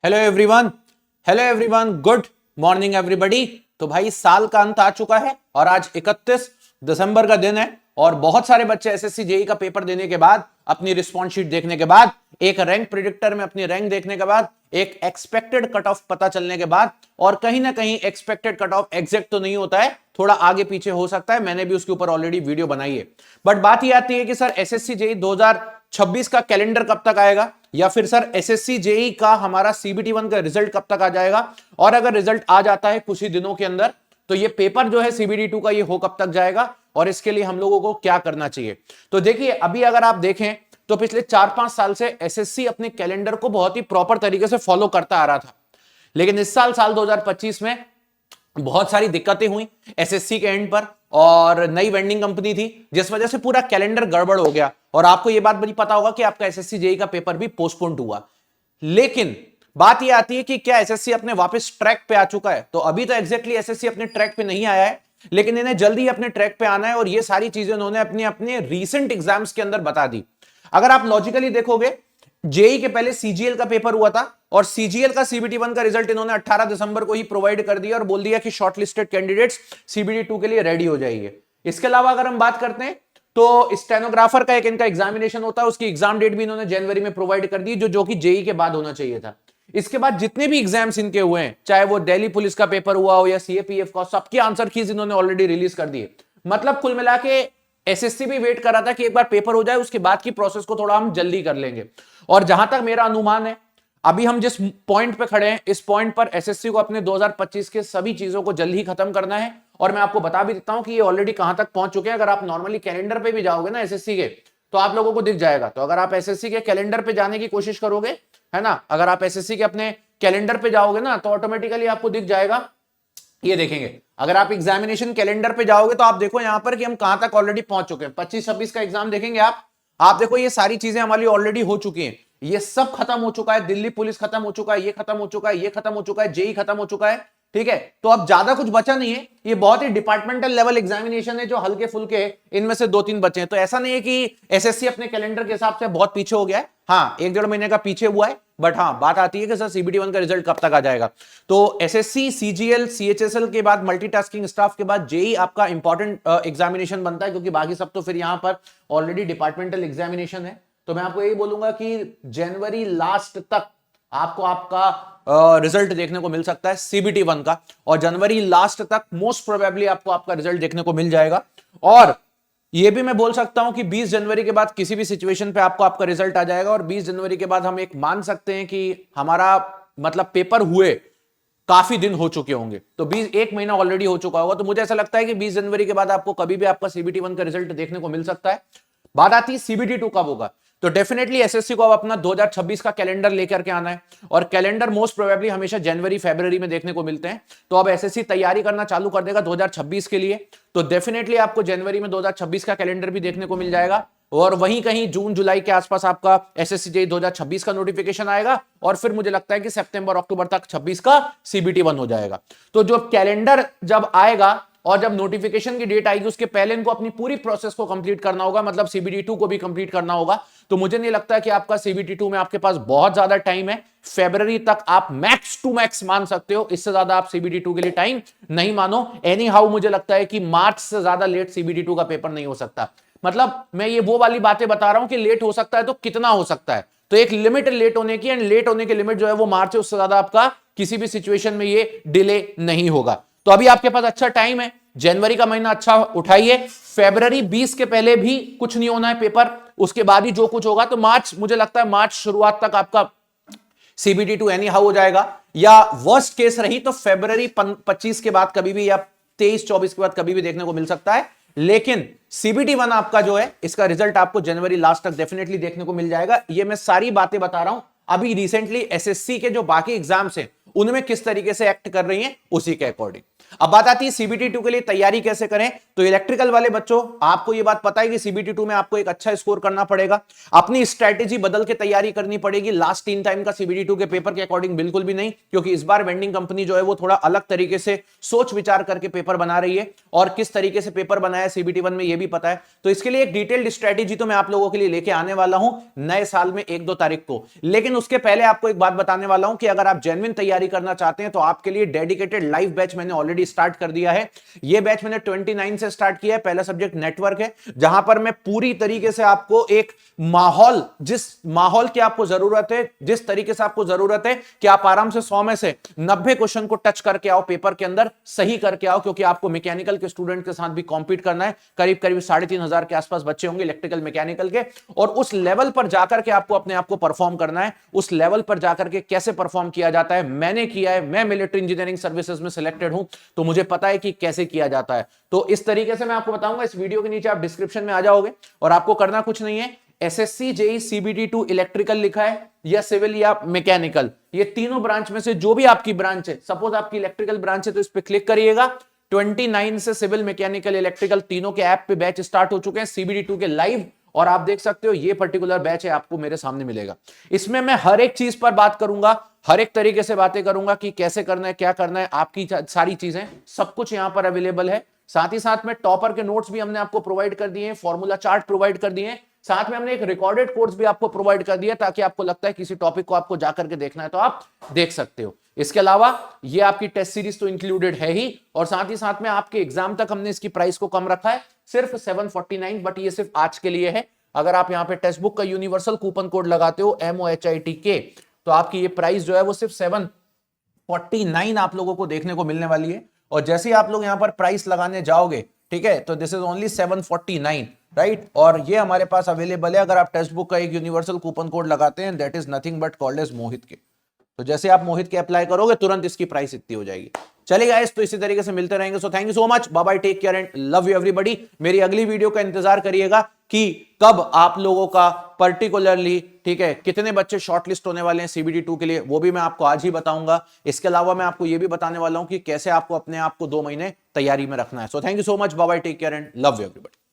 Hello everyone, hello everyone, good morning everybody. तो भाई साल का अंत आ चुका है और आज 31 दिसंबर का दिन है और बहुत सारे बच्चे एसएससी जेई का पेपर देने के बाद, अपनी रिस्पॉन्स शीट देखने के बाद, एक रैंक प्रिडिक्टर में अपनी रैंक देखने के बाद, एक एक्सपेक्टेड कट ऑफ पता चलने के बाद, और कहीं ना कहीं एक्सपेक्टेड कट ऑफ एग्जैक्ट तो नहीं होता है, थोड़ा आगे पीछे हो सकता है, मैंने भी उसके ऊपर ऑलरेडी वीडियो बनाई है। बट बात यह आती है कि सर एसएससी जेई 2026 का कैलेंडर कब तक आएगा, या फिर सर एसएससी जेई का हमारा सीबीटी 1 का रिजल्ट कब तक आ जाएगा, और अगर रिजल्ट आ जाता है कुछ ही दिनों के अंदर तो ये पेपर जो है सीबीटी 2 का ये हो कब तक जाएगा, और इसके लिए हम लोगों को क्या करना चाहिए। तो देखिए अभी अगर आप देखें तो पिछले 4-5 साल से एसएससी अपने कैलेंडर को बहुत ही प्रॉपर तरीके से फॉलो करता आ रहा था, लेकिन इस साल 2025 में बहुत सारी दिक्कतें हुई एसएससी के एंड पर, और नई वेंडिंग कंपनी थी जिस वजह से पूरा कैलेंडर गड़बड़ हो गया। और आपको यह बात बड़ी पता होगा कि आपका एसएससी जेई का पेपर भी पोस्टपोन्ड हुआ। लेकिन बात यह आती है कि क्या एसएससी अपने वापस ट्रैक पे आ चुका है? तो अभी तो एग्जैक्टली एसएससी अपने ट्रैक पे नहीं आया है, लेकिन इन्हें जल्दी अपने ट्रैक पे आना है, और ये सारी चीजें उन्होंने अपने अपने रीसेंट एग्जाम्स के अंदर बता दी। अगर आप लॉजिकली देखोगे, जेई के पहले सीजीएल का पेपर हुआ था और सीजीएल का सीबीटी 1 का रिजल्ट इन्होंने 18 दिसंबर को ही प्रोवाइड कर दिया और बोल दिया कि शॉर्टलिस्टेड कैंडिडेट्स सीबीटी 2 के लिए रेडी हो जाएंगे। इसके अलावा अगर हम बात करते हैं तो स्टेनोग्राफर का एक इनका एग्जामिनेशन होता है, उसकी एग्जाम डेट भी इन्होंने जनवरी में प्रोवाइड कर दी, जो कि जेई के बाद होना चाहिए था। इसके बाद जितने भी एग्जाम्स इनके हुए हैं, चाहे वो दिल्ली पुलिस का पेपर हुआ हो या सीएपीएफ का, सबके आंसर कीज इन्होंने ऑलरेडी रिलीज कर दिए। मतलब कुल मिला के एसएससी भी वेट कर रहा था कि एक बार पेपर हो जाए उसके बाद की प्रोसेस को थोड़ा हम जल्दी कर लेंगे। और जहां तक मेरा अनुमान है, अभी हम जिस पॉइंट पे खड़े हैं, इस पॉइंट पर एसएससी को अपने 2025 के सभी चीजों को जल्दी ही खत्म करना है। और मैं आपको बता भी देता हूं कि ये ऑलरेडी कहां तक पहुंच चुके हैं। अगर आप नॉर्मली कैलेंडर पे भी जाओगे ना एसएससी के, तो आप लोगों को दिख जाएगा। तो अगर आप एसएससी के कैलेंडर पे जाने की कोशिश करोगे, है ना, अगर आप एसएससी के अपने कैलेंडर पे जाओगे ना, तो ऑटोमेटिकली आपको दिख जाएगा, ये देखेंगे। अगर आप एग्जामिनेशन कैलेंडर पे जाओगे तो आप देखो यहां पर कि हम कहां तक ऑलरेडी पहुंच चुके हैं। 25-26 का एग्जाम देखेंगे आप देखो ये सारी चीजें हमारी ऑलरेडी हो चुकी हैं। ये सब खत्म हो चुका है, दिल्ली पुलिस खत्म हो चुका है, ये खत्म हो चुका है, ये खत्म हो चुका है, जेई खत्म हो चुका है, ठीक है। तो अब ज्यादा कुछ बचा नहीं है। ये बहुत ही डिपार्टमेंटल लेवल एग्जामिनेशन है जो हल्के फुल्के, इनमें से 2-3 बचे हैं। तो ऐसा नहीं है कि एसएससी अपने कैलेंडर के हिसाब से बहुत पीछे हो गया है। हाँ, 1-1.5 महीने का पीछे हुआ है, बट हाँ बात आती है कि सर सीबीटी 1 का रिजल्ट कब तक आ जाएगा। तो एसएससी, सीजीएल, सीएचएसएल के बाद मल्टीटास्किंग स्टाफ के बाद जेई आपका इंपॉर्टेंट एग्जामिनेशन बनता है, क्योंकि बाकी सब तो फिर यहां पर ऑलरेडी डिपार्टमेंटल एग्जामिनेशन है। तो मैं आपको यही बोलूंगा कि जनवरी लास्ट तक आपको आपका रिजल्ट देखने को मिल सकता है सीबीटी 1 का, और जनवरी लास्ट तक मोस्ट प्रोबेबली आपको आपका रिजल्ट देखने को मिल जाएगा। और यह भी मैं बोल सकता हूं कि 20 जनवरी के बाद किसी भी सिचुएशन पे आपको आपका रिजल्ट आ जाएगा, और 20 जनवरी के बाद हम एक मान सकते हैं कि हमारा मतलब पेपर हुए काफी दिन हो चुके होंगे। तो 1 महीना ऑलरेडी हो चुका होगा। तो मुझे ऐसा लगता है कि 20 जनवरी के बाद आपको कभी भी आपका सीबीटी 1 का रिजल्ट देखने को मिल सकता है। बात आती है सीबीटी 2 कब होगा, तो डेफिनेटली एसएससी को अब अपना 2026 का कैलेंडर लेकर के आना है, और कैलेंडर मोस्ट प्रोबेबली हमेशा जनवरी फरवरी में देखने को मिलते हैं। तो अब एसएससी तैयारी करना चालू कर देगा 2026 के लिए। तो डेफिनेटली आपको जनवरी में 2026 का कैलेंडर भी देखने को मिल जाएगा, और वहीं कहीं जून जुलाई के आसपास आपका एसएससी जेई 2026 का नोटिफिकेशन आएगा, और फिर मुझे लगता है कि सितंबर अक्टूबर तक 26 का सीबीटी 1 हो जाएगा। तो जो कैलेंडर जब आएगा और जब नोटिफिकेशन की डेट आएगी, उसके पहले इनको अपनी पूरी प्रोसेस को कंप्लीट करना होगा, मतलब सीबीटी 2 को भी कंप्लीट करना होगा। तो मुझे नहीं लगता कि आपका सीबीटी 2 में आपके पास बहुत ज्यादा टाइम है। फरवरी तक आप मैक्स टू मैक्स मान सकते हो, इससे ज्यादा आप सीबीटी 2 के लिए टाइम नहीं मानो। एनी हाउ मुझे लगता है कि मार्च से ज्यादा लेट सीबीटी 2 का पेपर नहीं हो सकता। मतलब मैं ये वो वाली बातें बता रहा हूं कि लेट हो सकता है तो कितना हो सकता है, तो एक लिमिट लेट होने की, एंड लेट होने की लिमिट जो है वो मार्च है, उससे ज्यादा आपका किसी भी सिचुएशन में ये डिले नहीं होगा। तो अभी आपके पास अच्छा टाइम है, जनवरी का महीना अच्छा उठाइए। फरवरी 20 के पहले भी कुछ नहीं होना है पेपर, उसके बाद ही जो कुछ होगा। तो मार्च, मुझे लगता है मार्च शुरुआत तक आपका सीबीटी 2 एनी हाउ हो जाएगा, या वर्स्ट केस रही तो फरवरी 25 के बाद कभी भी, या 23-24 के बाद कभी भी देखने को मिल सकता है। लेकिन सीबीटी 1 आपका जो है, इसका रिजल्ट आपको जनवरी लास्ट तक डेफिनेटली देखने को मिल जाएगा। ये मैं सारी बातें बता रहा हूं अभी रिसेंटली एसएससी के जो बाकी एग्जाम्स हैं उनमें किस तरीके से एक्ट कर रही हैं उसी के अकॉर्डिंग। अब बात आती है सीबीटी 2 के लिए तैयारी कैसे करें। तो इलेक्ट्रिकल वाले बच्चों, आपको यह बात पता है कि सीबीटी 2 में आपको एक अच्छा स्कोर करना पड़ेगा, अपनी स्ट्रेटेजी बदल के तैयारी करनी पड़ेगी। लास्ट 3 टाइम का सीबीटी 2 के पेपर के अकॉर्डिंग बिल्कुल भी नहीं, क्योंकि इस बार वेंडिंग कंपनी जो है वो थोड़ा अलग तरीके से सोच विचार करके पेपर बना रही है, और किस तरीके से पेपर बनाया सीबीटी 1 में यह भी पता है। तो इसके लिए एक डिटेल्ड स्ट्रेटेजी तो मैं आप लोगों के लिए लेके आने वाला हूं नए साल में 1-2 तारीख को। लेकिन उसके पहले आपको एक बात बताने वाला हूं कि अगर आप जेन्युइन तैयारी करना चाहते हैं तो आपके लिए डेडिकेटेड लाइव बैच मैंने ऑलरेडी स्टार्ट कर दिया है। यह बैच मैंने 29 से स्टार्ट किया है। पहला सब्जेक्ट नेटवर्क है, जहां पर मैं पूरी तरीके से आपको एक माहौल, जिस माहौल की आपको जरूरत है, जिस तरीके से आपको जरूरत है कि आप आराम से 100 में से 90 क्वेश्चन को टच करके आओ, पेपर के अंदर सही करके आओ, क्योंकि आपको मैकेनिकल के स्टूडेंट के साथ भी कॉम्पीट करना है। करीब करीब 3,500 के आसपास बच्चे होंगे इलेक्ट्रिकल मैकेनिकल के, और उस लेवल पर जाकर के आपको अपने आप को परफॉर्म करना है। उस लेवल पर जाकर के कैसे परफॉर्म किया जाता है मैंने किया है, मैं मिलिट्री इंजीनियरिंग सर्विसेज में सिलेक्टेड हूं, तो मुझे पता है कि कैसे किया जाता है। तो इस तरीके से मैं आपको बताऊंगा। इस वीडियो के नीचे आप डिस्क्रिप्शन में आ जाओगे और आपको करना कुछ नहीं है, एसएससी जेई सीबीटी 2 इलेक्ट्रिकल लिखा है या सिविल या मैकेनिकल, ये तीनों ब्रांच में से जो भी आपकी ब्रांच है, सपोज आपकी इलेक्ट्रिकल ब्रांच है तो इस पे क्लिक करिएगा। 29 से सिविल मैकेनिकल इलेक्ट्रिकल तीनों के ऐप पे बैच स्टार्ट हो चुके हैं सीबीटी 2 के लाइव, और आप देख सकते हो ये पर्टिकुलर बैच है, आपको मेरे सामने मिलेगा। इसमें मैं हर एक चीज पर बात करूंगा, हर एक तरीके से बातें करूंगा कि कैसे करना है, क्या करना है, आपकी सारी चीजें सब कुछ यहां पर अवेलेबल है। साथ ही साथ में टॉपर के नोट्स भी हमने आपको प्रोवाइड कर दिए हैं, फॉर्मूला चार्ट प्रोवाइड कर दिए हैं, साथ में हमने एक रिकॉर्डेड कोर्स भी आपको प्रोवाइड कर दिया, ताकि आपको लगता है किसी टॉपिक को आपको जाकर के देखना है तो आप देख सकते हो। इसके अलावा ये आपकी टेस्ट सीरीज तो इंक्लूडेड है ही, और साथ ही साथ में आपके एग्जाम तक हमने इसकी प्राइस को कम रखा है, सिर्फ 749, बट ये सिर्फ आज के लिए है। अगर आप यहाँ पे टेक्स्ट बुक का यूनिवर्सल कूपन कोड लगाते हो MOHITK, तो आपकी ये प्राइस जो है वो सिर्फ 749 आप लोगों को देखने को मिलने वाली है। और जैसे ही आप लोग यहाँ पर प्राइस लगाने जाओगे, ठीक है, तो दिस इज ओनली 749, राइट। और ये हमारे पास अवेलेबल है, अगर आप टेक्स्ट बुक का एक यूनिवर्सल कूपन कोड लगाते हैं, that is nothing but called as Mohit के। तो जैसे आप मोहित के अप्लाई करोगे तुरंत इसकी प्राइस इतनी हो जाएगी। चलिए गाइस, तो इसी तरीके से मिलते रहेंगे। So thank you so much, bye bye, take care and love you everybody. मेरी अगली वीडियो का इंतजार करिएगा कि कब आप लोगों का पर्टिकुलरली, ठीक है, कितने बच्चे शॉर्टलिस्ट होने वाले हैं सीबीटी 2 के लिए, वो भी मैं आपको आज ही बताऊंगा। इसके अलावा मैं आपको ये भी बताने वाला हूं कि कैसे आपको अपने आप को 2 महीने तैयारी में रखना है। So thank you so much, bye bye, take care and love you everybody.